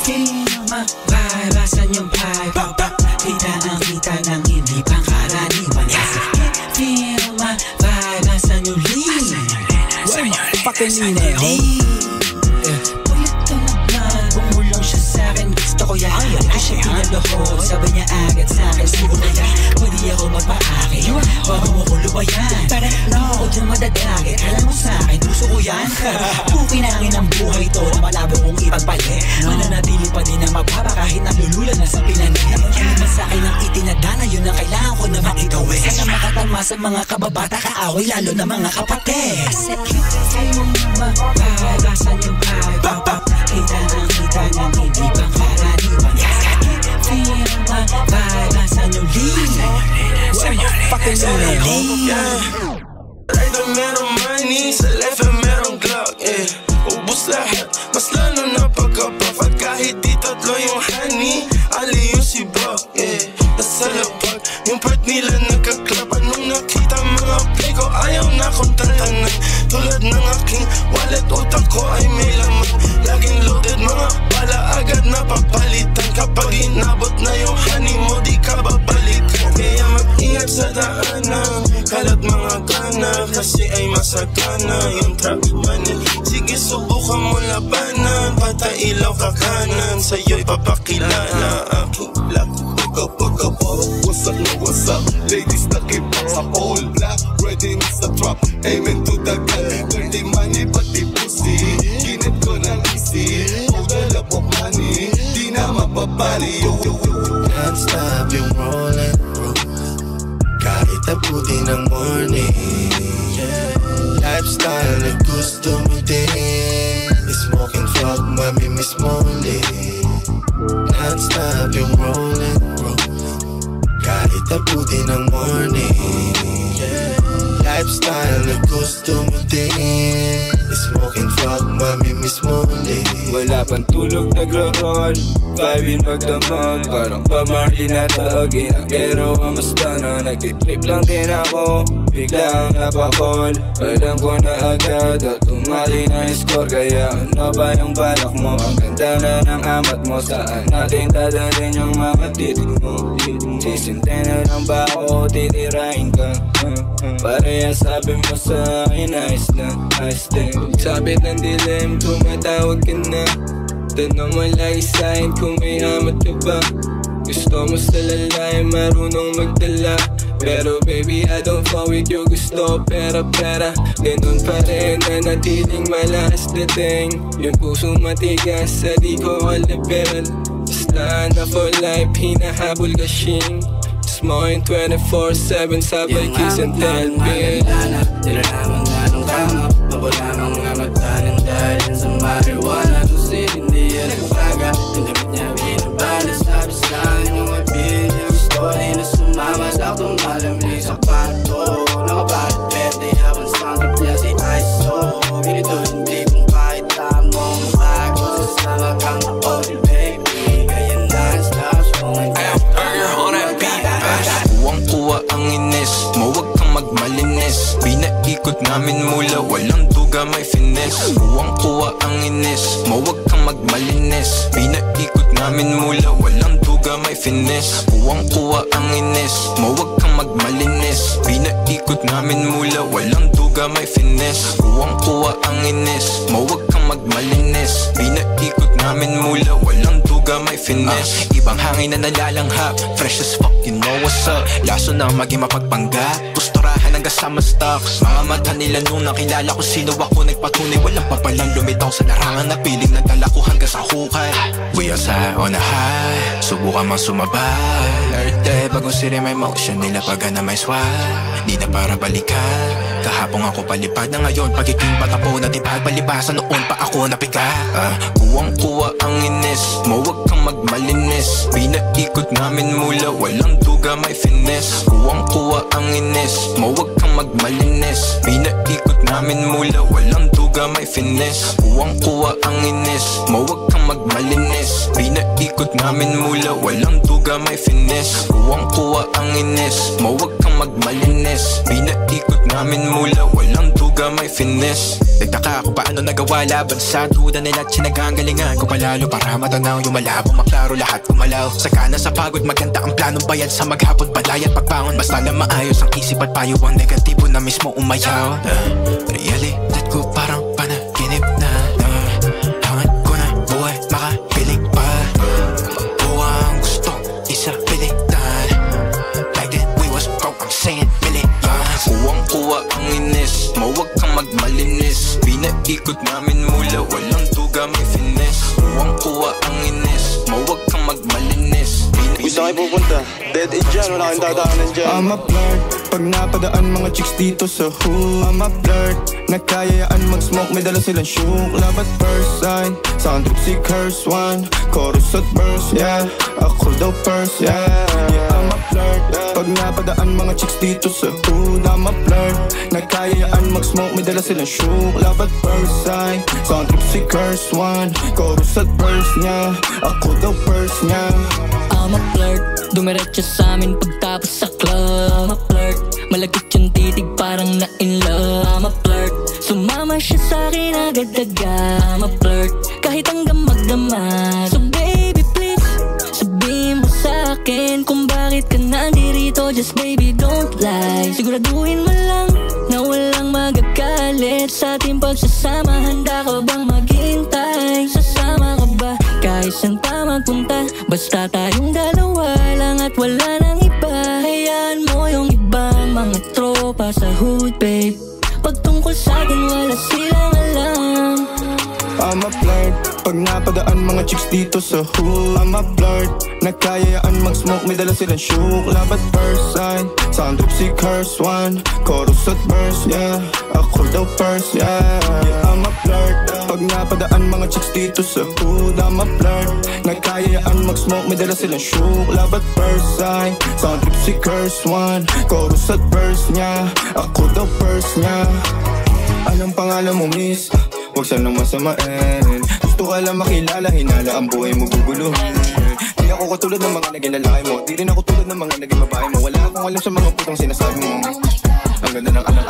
Feel my vibe, asan yung vibe? Kita ang kita ng hindi pangkaraniwan. Feel my vibe, asan yung lean? Where my fucking lean, Puyat ka naman, bumulong siya sa'kin. Gusto ko yan, ko siya pinaloho. Sabi niya agad sa'kin, siguro na yan. Pwede ako magpaakit, bago mo ko lubayan. Huwag nang madadagit, alam mo sa'kin, puso ko yan. Pukinangin ang buhay to na malabo kong ipagpalit. Mananatili pa din ang magbaba kahit nalululan na sa pinanin. Ano naman sa'kin ang itinadana, yun ang kailangan ko na makigawin. Sana makatalma sa mga kababata, kaaway lalo na mga kapatid. I said, feel my vibe, asan yung vibe? Kita ng hindi pangkaraniwan. Feel my vibe, asan yung lean? Where my fucking lean, Right na merong money, sa left and merong Glock, ubus lahat, mas lalo na pagkapafat. Kahit di tatlo yung honey, ali yung si Buck, nasa labag, yung part nila nagkaklap. Anong nakita mga play ko, ayaw na akong tantanan. Tulad ng aking wallet, utak ko ay may laman. Laging loaded, mga bala agad na papalitan. Kapag inabot na yung honey mo, di ka babalikan. Kaya mag-ingat sa daanan, kalat mga gana, kasi ay masagana yung trap money. Sige subukan mo labanan, patay ilaw ka kanan, sa'yo'y papakilala aking black. What's up, no, what's up? Ladies looking sa all black, ready sa trap, aiming to the gun. Dirty money, pati pussy, ginit ko ng easy. Hold the love of money, di na mapapali. Non-stop yung rolling, bro, kahit abuti ng morning. Lifestyle na gusto mo din, smoking frog, mamimiss mo ulit. Non-stop yung rolling, bro, kahit abuti ng morning. Lifestyle na gusto mo din, smoking frog, mamimiss mo ulit. Wala pang tulog, nagro-roll, vibe magdamag, parang pamari na tawagin. Pero ang basta na nag-trip lang din ako, biglang napakol. Alam ko na agad at tumali na yung score. Kaya ano ba yung balak mo? Ang ganda na ng amat mo, saan natin dadalhin yung mga titig mo? Sisintay na lang ba ako, titirahin ka? Pareha sabi mo sa akin, ayos lang, ayos din. Sabit ng dilim, tumatawag ka na. Tanong mo lagi sa'kin kung may amat ka ba. Gusto mo sa lalay, marunong magdala. Pero baby, I don't fall with you. Gusto pera-pera, ganun pa rin, nanatiling malakas dating. Yung puso matigas, sa di ko liberal. Basta na for life, hinahabol ka shing. Smoking 24/7, sabay kiss and tell me. Tinalaman nga nung kama, mabula ng mga mata ng dahil sa marijuana. Kung hindi yan nagpaga, yung damit niya binabala. Sabi sa'kin yung mabili niya, gusto rin na sumama. Saktong malamig sa kwarto, nakabalit pwede habang sangkip niya si ISO. Ganito hindi kung kahit tamong bago, sasama kang na-odi baby. Kaya non-stop smoking. Kuwang-kuwa ang inis mo, wag kang magmalinis. Pinaikot namin mula, walang duga, may finesse. Kuwang-kuwa ang inis mo, wag kang magmalinis. Pinaikot namin mula, walang duga, may finesse. Kuwang-kuwa ang inis mo, wag kang magmalinis. Pinaikot namin mula, walang duga, may finesse. Kuwang-kuwa ang inis mo, wag kang magmalinis. Pinaikot namin mula, walang duga, may finesse. Ibang hangin na nalalanghap, fresh as fuck, you know what's up. Laso na maging mapagpangga, gusturahan hanggang sa stocks. Mga mata nila nung nakilala ko sino ako, nagpatunay walang papalang lumitaw sa larangan na piling na dala ko hanggang sa hukay. We are high on a high, subukan mang sumabay. Every day bagong siri may motion, nila pagka na may swag. Di na para balikan, kahapon ako palipad na ngayon. Pagiging bata po na di pagpalibasan, noon pa ako napiga. Kuwang-kuwa ang inis mo, wag kang magmalinis. Pinaikot namin mula, walang duga, may finesse. Kuwang-kuwa ang inis mo, wag kang magmalinis. Pinaikot namin mula, walang duga, may finesse. Kuwang-kuwa ang inis mo, wag kang magmalinis. Binaikot namin mula, walang duga may finesse. Kuwang-kuwa ang ines, mawag kang magmalinis. Binaikot namin mula, walang duga may finesse. Nagtaka ako paano nagawa laban sa duda nila. Tsinagang galingan ko palalo para matanaw yung malabo, maklaro lahat kumalaw. Sakana sa pagod, maganda ang planong bayad sa maghapon, balayat pagbangon. Basta na maayos ang isip at payo ang negatibo na mismo umayaw. Realidad ko parang panaginip na. Hangat ko na buhay, makapiling pa. Buwa ang gustong isa pilitan. Like that we was broke, I'm saying millions. Kuwang-kuwa ang ines, mawag kang magmalinis. Binaikot namin mula, walang duga may finesse. Kuwang-kuwa ang ines, mawag kang magmalinis. Gusto kayo pupunta? Dead end dyan, wala kayong dadaanan dyan. I'm a flirt, pag napadaan mga chicks dito sa hood. I'm a flirt, nagkayayaan mag-smoke, may dala silang shook. Love at first sight, sound trip si curse one. Chorus at verse, yeah, ako daw first, yeah. I'm a flirt, pag napadaan mga chicks dito sa hood. I'm a flirt, nagkayayaan mag-smoke, may dala silang shook. Love at first sight, sound trip si curse one. Chorus at verse, yeah, ako daw first, yeah. I'm a flirt, dumiretso sa amin pagtapos sa club. I'm a flirt, malagkit yung titig parang na-in love. I'm a flirt, sumama siya sa'kin agad-agad. I'm a flirt, kahit hanggang magdamag. So baby please, sabihin mo sa'kin kung bakit ka nandirito. Just baby don't lie, siguraduhin mo lang na walang magagalit sa ating pagsasama. Handa ka bang maghintay? Sasama ka ba kahit saan pa magpunta? Basta tayong dalawa lang at wala nang iba. Hayaan mo yung ibang mga tropa sa hood, babe. Pagtungkol sa'kin wala silang alam. I'm a flirt, pag napadaan mga chicks dito sa hood. I'm a flirt, nagkayayaan mag-smoke, may dala silang shook. Love at first sight, sound trip si curse one. Chorus at verse, yeah, ako daw first, yeah. I'm a flirt, pag napadaan mga chicks dito sa hood. I'm a flirt, nagkayayaan mag-smoke, may dala silang shook. Love at first sight, sound trip si curse one. Chorus at verse, yeah, ako daw first, yeah. Anong pangalan mo, miss? Huwag sanang masamain. Gusto ka lang makilala, hinala ang buhay mo guguluhin. Di ako katulad ng mga naging lalaki mo, di rin ako tulad ng mga naging babae mo. Wala akong alam sa mga putong sinasabi mo. Ang ganda ng anak.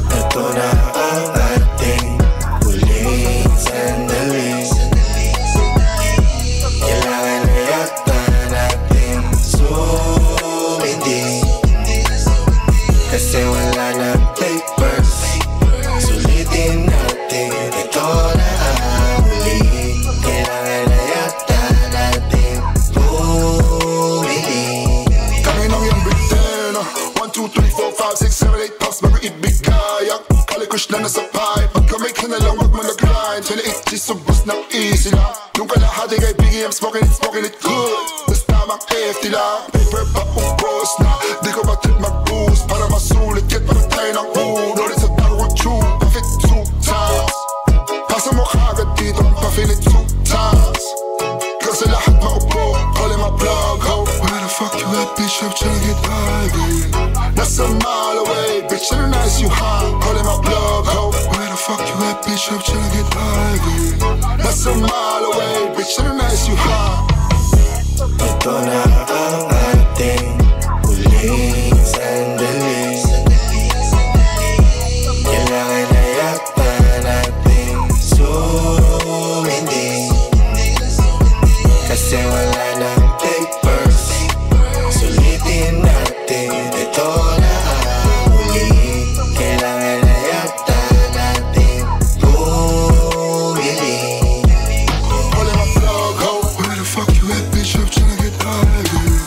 Ito na ang ating huling sandali. Kailangan na yata natin sumindi. Kasi wala na papers, sulitin natin. Ito na ang huli. Kailangan na yata natin bumili. Kami nang yung Britain 1, 2, 3, 4, 5, 6, 7, 8 pops, bago ibigay. Kalikush na nasa pipe, pag kamay ka na lang wag mo nag-grind. 28 G's subos ng easy lang. Yung kalahati kay Biggie, I'm smoking it good. Tas tamang FT lang, paper pa kung boss na. Di ko ba trip mag-boost para masulit, get para tayo ng uno. Rin sa tago tube, pa-fit 2 times. Pasa mo kagad dito, pa-filit 2 times. Kasi lahat maupo, call in my plug, ho. Where the fuck you at, bitch, I'm tryna get ugly. That's a mile away, bitch, and nice you high. Call in my plug, ho. Where the fuck you at, bitch, I'm tryna get ugly. That's a mile away, bitch, and nice you high. Ito na ang ating huling sandali. Kailangan na yata natin sumindi. Kasi wala nang papers, sulitin natin. Ito na ang huli. Kailangan na yata natin bumili. Call in my plug, ho. Where the fuck you at, bitch, I'm tryna get ugly.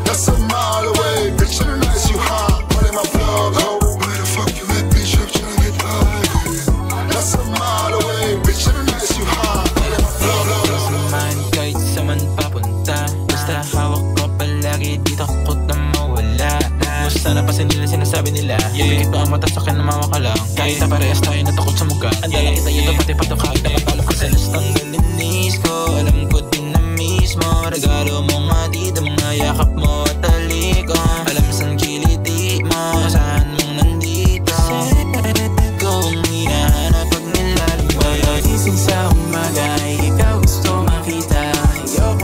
That's a mile away, bitch, and nice you high. Call in my plug, ho. Where the fuck you at, bitch, I'm tryna get ugly. That's a mile away, bitch, and nice you high. Call in my plug, ho. Man, kahit saan man papunta, basta hawak ko palagi, di takot na mawala. Basta napasin nila sinasabi nila, pikit mo ang mata sa akin na mawa ka lang. Kahit na parehas tayo natakot sa mukha, andala kita yun pati patukag na patalo ka sa lustang galinis ko. Alam ko din na mismo, regalo mo nga dito, mga yakap mo at taliko. Alam saan kiliti mo, saan mong nandito. Kung hinahanap pag nilalambay, gising sa umaga, ikaw gusto makita. Ayoko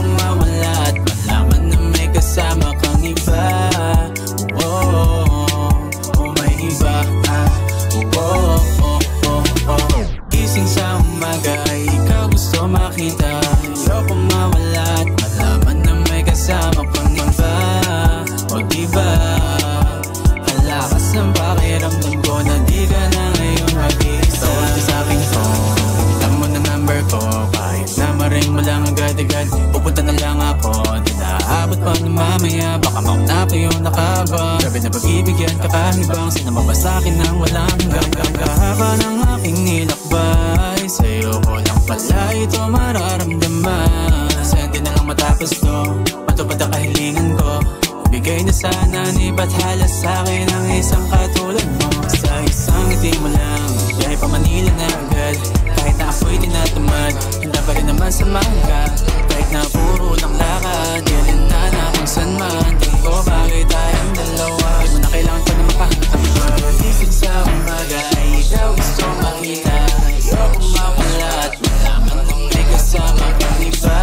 pinapagbibigyan ka kahit bang sinama sa akin nang walang hanggang kahaba ng aking nilakbay. Sa'yo ko lang pala ito mararamdaman. Sente na lang matapos to, matupad ang kahilingan ko. Bigay na sana ni Bathala sa'kin ang isang katulad mo. Sa isang ngiti mo lang, biyahe pa Manila na agad. Kahit na ako'y tinatamad, handa pa rin naman sa mangga. Kahit na puro lang lakad, yalinta na kung saan man. Tingin ko bagay tayong dalawa, di mo na kailangan ko na mapahangtambag. Isip sa umaga ay ikaw gusto makita. Ayoko mawala at malaman kung may kasama kang iba.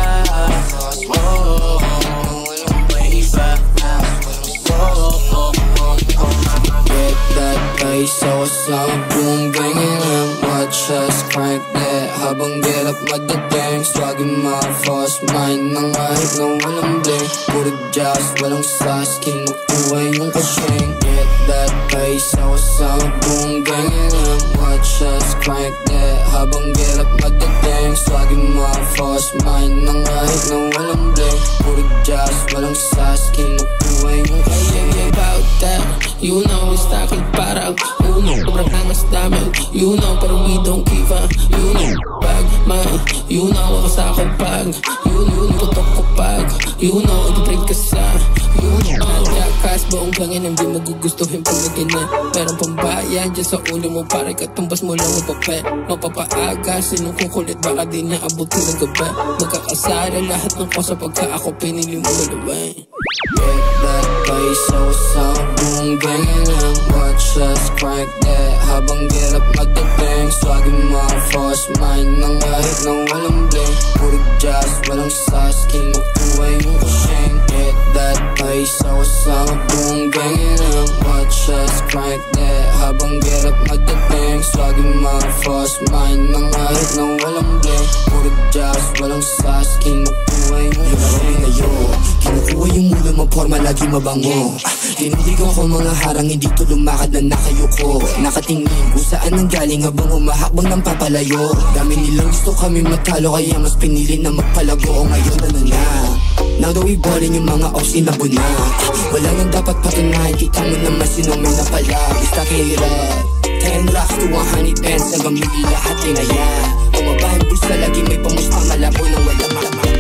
Oh, may iba. Get that bass, so sound boom banging and watch us crank that. Habang get up madating, swagging my force mind nang kahit na walang bling. Puro jazz, walang sas, kinukuha yung kasing. Get that bass, so sound boom banging and watch us crank that. Habang get up madating, swagging my force mind nang kahit na walang bling. Puro jazz, walang sas, kinukuha yung kasing. About that, you know it's talking parang uno. Sobrang angas namin, you know, pero we don't give a. You know, pag man, you know ako sa kapag. You know, tutok ko pag. You know, ito-trade ka sa. You know, jackass, buong gangin hindi mo gugustuhin pag naginan. Merong pambayan dyan sa ulo mo, para katumbas mo lang ang papel. Mapapaaga, sinong kukulit, baka di naabutin ng gabi. Magkakasara lahat ng kosa pagka ako pinili mo malaway. Get that bass, so sound boom banging and watch us crank that. Habang get up madating, swagging my force mind nang kahit na walang bling. Puro jazz, walang sas, kinukuha yung kasing. Get that bass, so sound boom banging and watch us crank that. Habang get up madating, swagging my force mind nang kahit na walang bling. Puro jazz, walang sas, kinukuha yung kasing. Kinukuha yung ulo mo, forma lagi mabango. Tinuligan ko mga harang, hindi to lumakad na nakayuko. Nakatingin kung saan nang galing habang umahakbang ng papalayo. Dami nilang gusto kami matalo, kaya mas pinili na magpalago. O ngayon ano na, now that we ballin' yung mga ops inabo na. Wala nang dapat patunayan, kita mo naman sino may napala. Basta kahirap 10 racks to 100 pence, hanggang mili lahat ay naya. Umabahin bulsa, lagi may pamusta malabo nang wala malamang.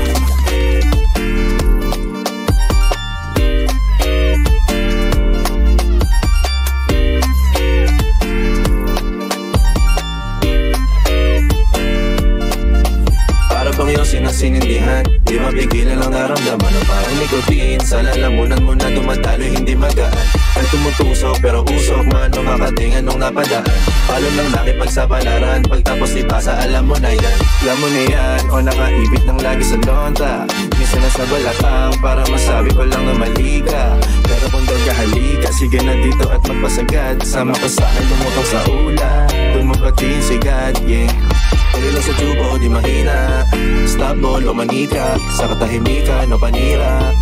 Bang yung sinasinindihan, di mapigilan ang naramdaman o parang nikotin. Sa lalamunan mo na dumadalo, hindi magaan. Ay tumutusok pero usok man o makatingan nung napadaan. Palo ng laki pagsapalaran, pagtapos ipasa alam mo na yan. Alam mo na yan, o nakaibit ng lagi sa lonta. Minsan na sa balakang para masabi ko lang na mali ka. Pero kung daw kahalika, sige na dito at magpasagad. Sama ko sa akin lumutong sa ulan, dun mo patin sigad, yeah. Pagilong sa tubo, di mahina. Stop ball o manika, sa katahimikan o panira.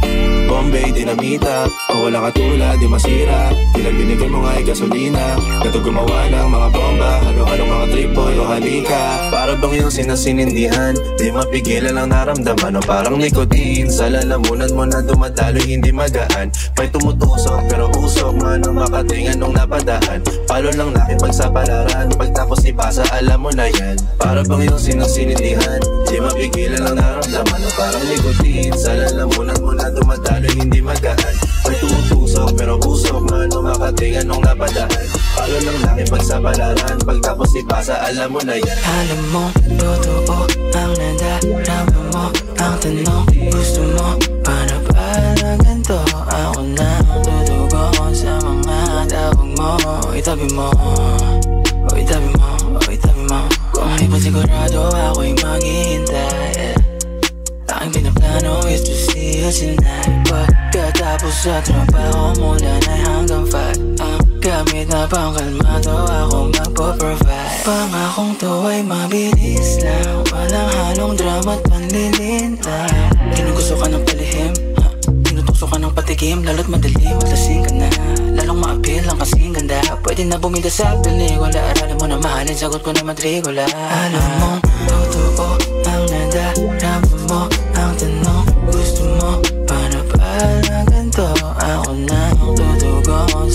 Bombay, dinamita, o walang katulad, di masira. Bilang binigay mo nga ay gasolina. Kato gumawa ng mga bomba, halo-halong mga trip boy o halika. Para bang yung sinasinindihan, di mapigilan ang naramdaman o parang nikotin. Sa lalamunan mo na dumadalo, hindi magaan. May tumutusok pero usok man o makatingan nung napadaan. Palo lang nakipagsapalaran, pagtapos ipasa alam mo na yan. Para bang yung sinasinindihan, di mapigilan ang naramdaman o parang nikotin. Sa lalamunan mo na dumadalo, hindi magaan. May tumutusok pero usok man o makatingan nung napadaan. Palo lang nakipagsapalaran, pagtapos ipasa alam mo na yan. Alam mo, totoo ang nadarama mo. Ang tanong, gusto mo, paano ba na ganito? Ako na tutugo sa mga tawag mo. Itabi mo, o itabi mo, o itabi mo. Kung di pa sigurado ako'y maghihintay. Ang pinaplano is to see you tonight. Pagkatapos sa trabaho mula na hanggang 5, gamit na pangkalmado akong magpo-provide. Pangakong to ay mabilis lang, walang halong drama at panlilintang. Ginugusto ka ng palihim, tinutusok ka ng patigim. Lalo't madalim at lasing ka na, lalong ma-appeal ang kasing ganda. Pwede na bumida sa pelikula, aralin mo na mahalin, sagot ko na matrikula. Alam mong totoo ang nadarama mo. Ang tanong, gusto mo, paano ba na ganito? Ako na tutugon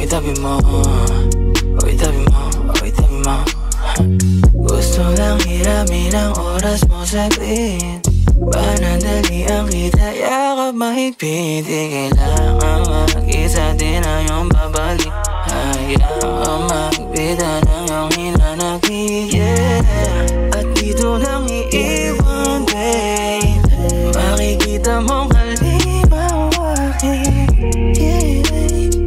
itabi mo, itabi mo, itabi mo. Gusto lang hiramin ang oras mo saglit. Panandali ang kita, yakap mahigpit. Di kailangan mag-isa din ang iyong babalik. Hayaan magbitan ang iyong hinanakit, yeah. At dito lang iiwan, babe. Makikita mong halimaw akin, yeah.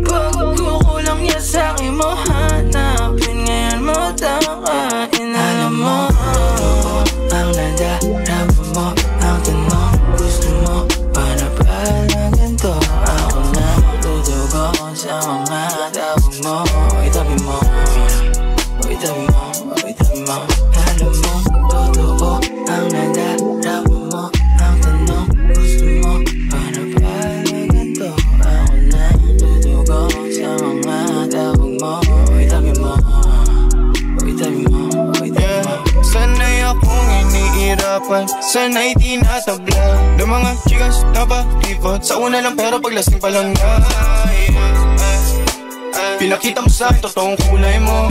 Pagkukulang niya sa'kin mo hanapin, ngayon mo takain. Alam mo, ang nadarama mo, ang tanong gusto mo, para pala ganito. Ako na tutugo sa mga tawag mo. Itabi mo, itabi mo, itabi mo. Alam mo, totoo ang nadarama mo, ang tanong gusto mo, para pala ganito. Ako na tutugo sa mga tawag mo. Itabi mo, itabi mo, itabi mo. Sanay akong iniirapan, sanay tinatabla ng mga chikas na pakipot. Sa una lang pero paglasing pa lang na pinakita mo sa totoong kulay mo,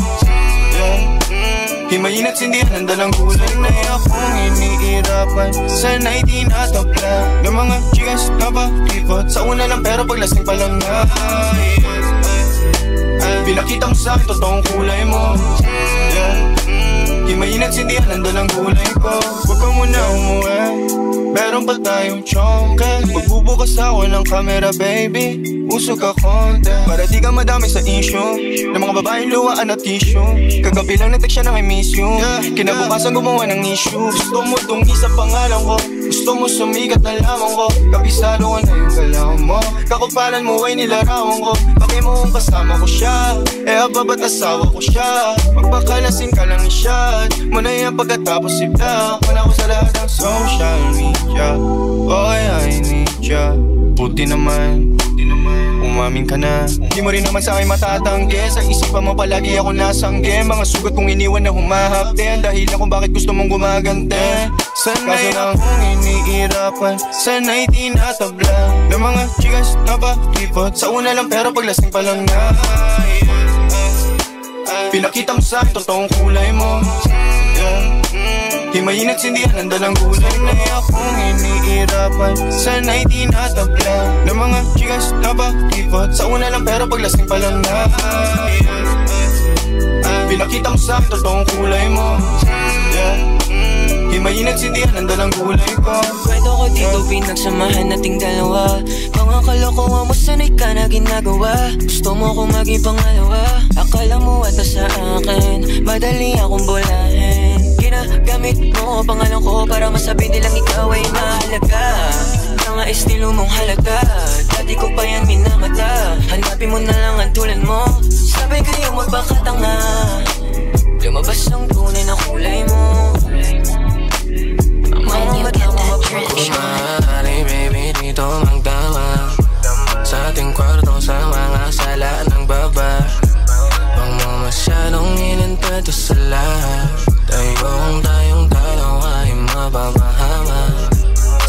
himayin at sindihan ang dalang gulay. Sanay akong iniirapan, sanay tinatabla ng mga chikas na pakipot. Sa una lang pero paglasing pa lang na pinakita mo sa totoong kulay mo, himayin at sindihan ang dalang gulay ko. Huwag ka muna umuwi, meron pa tayong chongke. Magbubukas ako ng camera, baby, usog ka konti, para di ka madami sa issue ng mga babaeng luwaan at tissue. Kagabi lang nag-text siya ng I miss you, kinabukasan gumawa ng issue. Gusto mo tungi sa pangalan ko, gusto mo sumigat na lamang ko. Kabisado ko na yung galaw mo, kakupalan mo ay nilarawan ko. Bakit mo kung kasama ko siya, eh aba ba't asawa ko siya? Magpakalasing ka lang i-shot mo na yan pagkatapos i-block mo na ako sa lahat ng social media. Boy, I need ya. Buti naman, umamin ka na. Di mo rin naman sa akin matatanggi, sa isipan mo palagi ako nasangge. Mga sugat kong iniwan na humahapte, dahilan kung bakit gusto mong gumagante. Sanay akong iniirapan, sanay tinatabla ng mga chikas na pakipot. Sa una lang pero paglasing pa lang na pinakita mo sa totoong kulay mo, himayin at sindihan ang dalang gulay. Sanay akong iniirapan, sanay tinatabla ng mga chikas na pakipot. Sa una lang pero paglasing pa lang na pinakita mo sa totoong kulay mo, himayin at sindihan ang dalang gulay ko. Kwento ko dito pinagsamahan nating dalawa, mga kalokohan mo sanay ka na ginagawa. Gusto mo kong maging pangalawa, akala mo ata sa akin madali akong bulahin. Ginagamit mo pangalan ko para masabi nilang ikaw ay mahalaga. Mga estilo mong halaga, dati ko pa yan minamata. Hanapin mo na lang ang tulad mo, sabi kayo magpakatanga. Lumabas ang tunay na kulay mo. Mga mata mo maaari baby dito magdama sa ating kwarto sa mga sala ng baba. Huwag mo masyadong ininteto sa lahat, tayong dalawa ay mapapahama.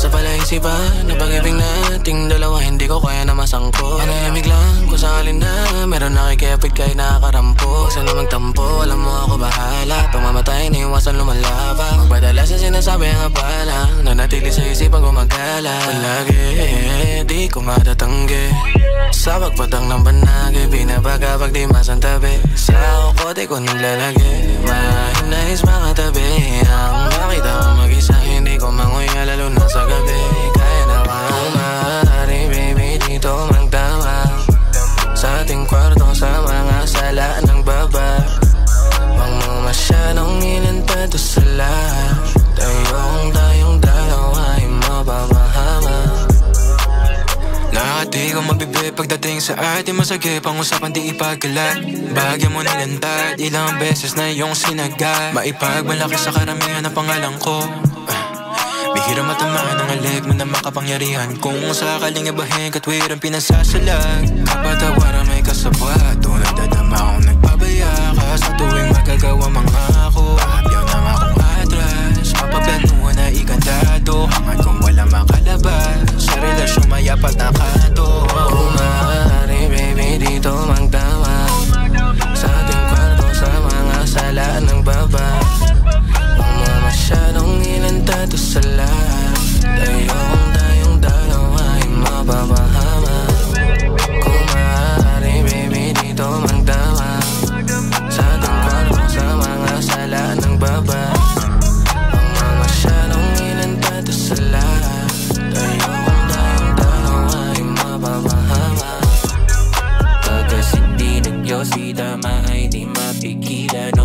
Sa palaisipan na pag-ibig nating dalawa, hindi ko kaya na masangko. Manahimik lang kung sakalin na meron nakikipit kahit nakakarampo. Sana magtampo, alam mo ako bahala. Pag mamatay na iwasan lumalaba, magpadala sa sinasabi ang abala, nanatili sa isipan gumagala. Palagi di ko matatanggi sa pagpatang ng banagi, binabaga pag di masantabi. Sa kote ko naglalagi, mahinais mga tabi. Ang makita ko mag-isa, hindi ko manguya lalo na sa gabi. Kaya naman maaari baby dito magdama sa ating kwarto sa mga sala ng baba. Huwag mo masyadong ininteto sa lahat, tayong dalawa ay mapapahama. Nakati ko mabibig pagdating sa ating masagip, ang usapan di ipagkalat. Bahagya mo nilantad, ilang beses na iyong sinagat. Maipagmalaki sa karamihan ang pangalan ko. Bihira matamaan ang alik mo na makapangyarihan. Kung sakaling ibahin katwirang pinasasalag, kapatawaran may kasabwat, tunay dadama akong nagpabaya ka. Sa tuwing magagawa mga ako, pahapyaw ng akong atras. Papaplanuhan na ikandado, hangad kung wala makalabas. Sa relasyon mayapat na kanto. Kung maaari baby dito magdama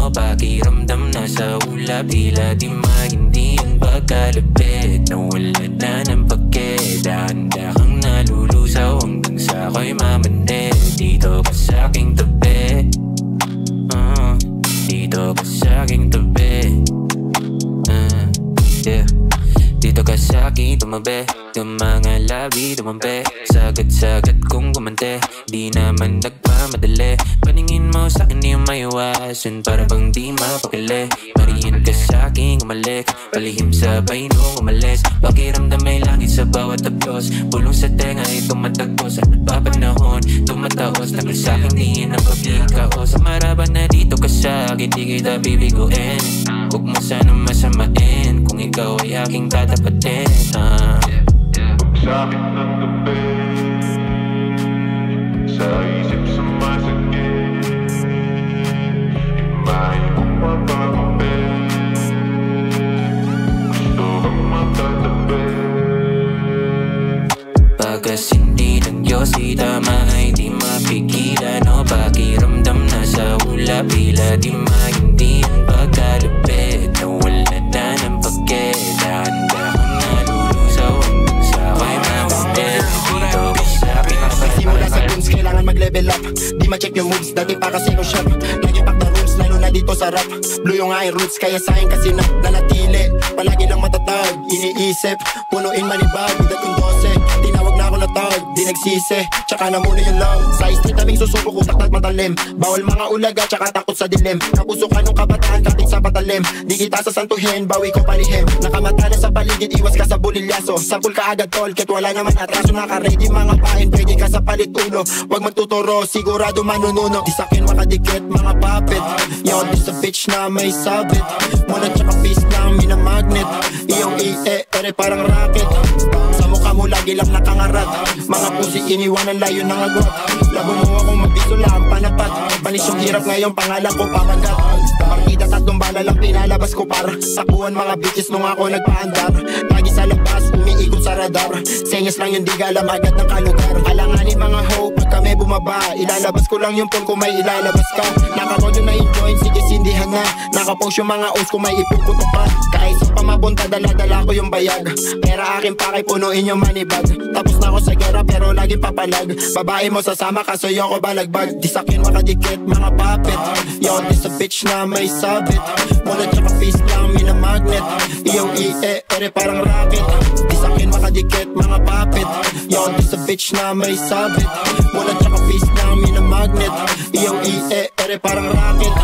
no? Pakiramdam nasa ulap, tila di maintindihan pagkalapit. Nawala na ng pagke, dahan-dahan kang nalulusaw hanggang sa ako'y mamande. Dito ka sa aking tabi, dito ka sa aking tabi, yeah. Dito ka sa akin tumabi, yung mga labi tumampi, sagad-sagad kong gumante, di naman nagpamadali. Paningin mo sa akin di maiwasan, para bang di mapakali. Mariin ka sa akin umalik, palihim sabay nung umalis. Pakiramdam may langit sa bawat tapos, pulong sa tenga ay tumatagpo. Sa nagpapanahon, tumataos, tagal sa akin di napaglikao. Sa maraban na dito ka sa akin, di kita bibiguin. Huwag mo sana masamain, kung ikaw ay aking tatapatin. Huwag sa'kin ng gabi, sa isip sumasakit, imahin kong mapapapit, gusto kang matatabi. Pagkas hindi ng Diyos, di tama ay di mapigilan. O pakiramdam nasa ulap, tila di maintindihan pagkalapit. Nawala na ng pagke, dahan-dahang nalulusaw hanggang sa ako'y mamande. Dito ka sa akin simula sa rooms, kailangan mag-level up. Di ma-check yung moves, dati pa kasi ko shop. Lagi pack na rooms, lalo na dito sa rap. Blue yung aking roots, kaya sa'kin kasi nanatili. Palagi lang matatag, iniisip, punuin manibag, udat yung 12. Tinawag na ako na tag, di nagsisi, tsaka na muna yung love. Sa street naming susuko, utak-tak matalim. Bawal mga ulaga, tsaka takot sa dilim. Kapuso ka nung kabataan, kating sa patalim. Di kita sasantuhin, bawi ko palihim. Nakamata na sa paligid, iwas ka sa bulilyaso. Sapul ka agad tol, ket wala naman atraso. Naka-ready mga pain, pwede ka sa palit ulo. Huwag magtuturo, sigurado manununo. Di sa'kin makadikit, mga puppet. Yo, di sa bitch na may sabit. Muna tsaka peace lang, minamagnet. Iyong ere parang rocket. Sa mukha mo lagi lang nakangarat. Mga pusi iniwanan layo ng agwat. Labo mo akong mabiso lang panapat. Panis yung hirap ngayon, pangalan ko pamagat. Partida tatlong bala lang pinalabas ko para sakuhan mga bitches nung ako nagpaandar. Lagi sa labas, umiikot sa radar. Senyas lang yung di alam agad ng kalugar. Alanganin mga hoe, pag kami bumaba, ilalabas ko lang yung phone kung may ilalabas ka. Nakaroon na yung joint, sige sindihan na. Nakapost yung mga os kung may ipuputok pa. Kahit sa pamapunta, dala-dala ko yung bayag. Pera akin pakay, punuin yung money bag. Tapos na ako sa gera pero laging papalag. Babae mo sasama kaso yung ko balagbag. Di sa'kin makadikit, mga puppet. Yo, di sa bitch na may sabit. Muna tsaka peace lang, minamagnet. Iyong ere parang rocket. Di sa'kin makadikit, mga puppet. Yo, di sa bitch na may sabit. Muna tsaka peace lang, minamagnet. Iyong ere parang rocket.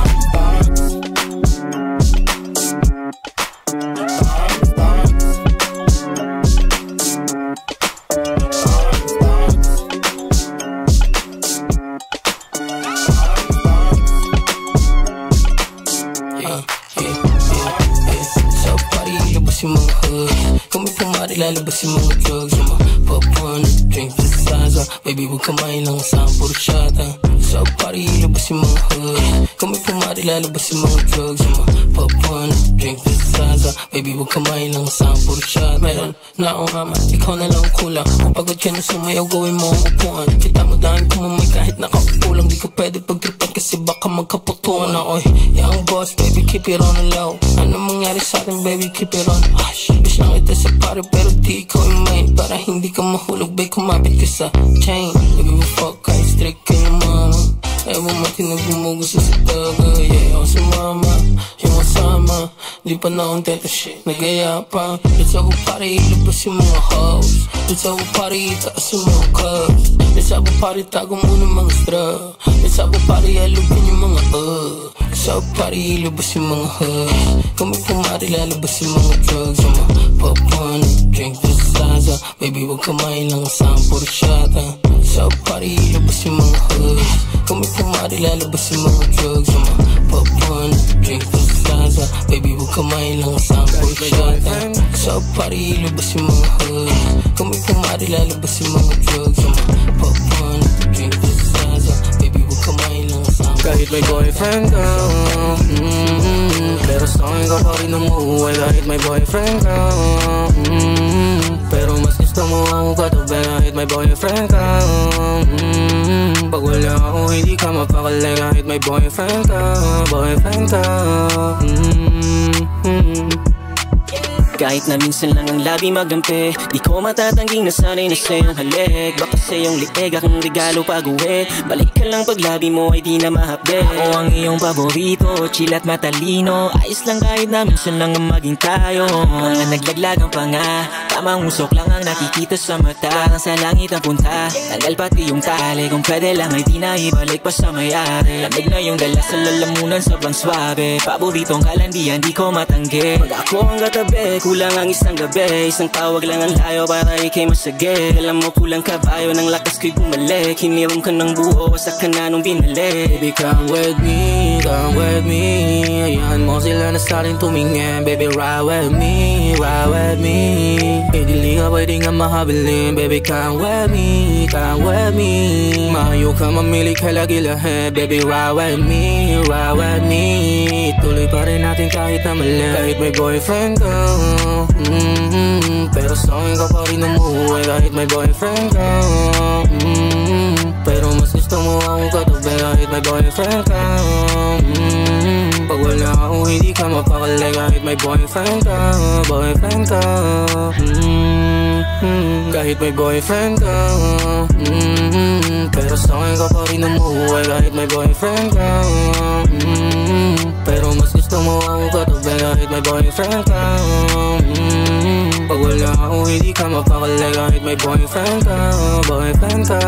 Yung mga hood, kung may pumari lalabas yung mga drugs. Yung mga popcorn, drink the size. Baby huwag kamain lang sa puro shot. Sa party labas yung mga hood, kung may pumari lalabas yung mga drugs. Yung mga popcorn, drink the size. Baby huwag kamain lang sa puro shot. Meron na akong mama, ikaw na lang kulang. Kung pagod ka na sumayaw, gawin mo ang upuan. Kita mo dahil kumamay kahit nakaupulang. Di ko pwede pagtripan kasi baka magkaputuan ako. Young boss, baby keep it on the low. Ano mangyari sa atin, baby keep it on. Wish lang ito sa pare pero di ko yung main. Para hindi ka mahulog, bay kumapit ka sa chain. Nag-give a fuck, kahit strict ka yung mama. Ewan mo tinagumugo sa taga. Yeah, ako sa mama, yung kasama. Di pa na akong teto shit, nagaya pa. Let's ako pare, ilabas yung mga hoes. Let's ako pare, itaas yung mga cups. Let's ako pare, tago muna mga straw. Let's ako pare, alubin yung mga Let's ako pare, ilabas yung mga hoes. Kung may pumari, lalabas yung mga drugs. Yung mga popcorn, drink the size. Baby, huwag kamain lang sa puro shot. Let's ako pare, ilabas yung mga hoes. Kung may pumari, lalabas yung mga drugs. Yung mga popcorn, drink the size. Baby, huwag kamain lang sa puro shot. Let's ako pare, ilabas yung mga hoes. Kung may pumari, lalabas yung mga drugs. Yung mga popcorn, drink the size. Baby, huwag kamain lang sa puro shot. Kahit may boyfriend ka, pero sa akin ka pa rin umuuwi. Kahit may boyfriend ka, pero mas gusto mo akong katabi kahit may boyfriend ka. Pag wala ako hindi ka mapakali kahit may boyfriend ka. Boyfriend ka. Kahit na minsan lang ang labi magampi, di ko matatangging nasanay na sa'yo ang halik. Baka sa'yong lieg akong regalo pag-uwi. Balik ka lang pag labi mo ay di na mahapde. Ako ang iyong paborito, chill at matalino. Ayos lang kahit na minsan lang ang maging tayo. Mga naglaglagang pa nga, tamang usok lang ang nakikita sa mata. Parang sa langit ang punta, tanggal pati yung tali. Kung pwede lang ay di na ibalik pa sa may-ari. Lamig na yung dala sa lalamunan, sobrang swabe. Paboritong kalandian, di ko matanggi. Pag ako ang katabi, kulang ang isang gabi. Isang tawag lang ang layo para ikay masagay. Alam mo kulang kabayo ng lakas ko'y bumalik. Hiniram ka ng buo, wasak ka na nung binalik. Baby come with me, come with me. Ayahan mo sila na sa akin tumingin. Baby ride with me, ride with me. Hindi ka pwede nga mahabilin. Baby come with me, come with me. Mahayo ka mamili kalagilahin. Baby ride with me, ride with me. Tuloy pa rin natin kahit na mali. Kahit may boyfriend ka, pero sa akin ka pa rin umuwi kahit may boyfriend ka. Pero mas gusto mo akong katabi kahit may boyfriend ka. Pag wala ako hindi ka mapakali kahit may boyfriend ka. Boyfriend ka. Kahit may boyfriend ka. Pero sa akin ka pa rin umuwi kahit may boyfriend ka. Pero mas gusto mo akong katabi kahit may boyfriend ka. Pag wala ako hindi ka mapakali kahit may boyfriend ka. Boyfriend ka.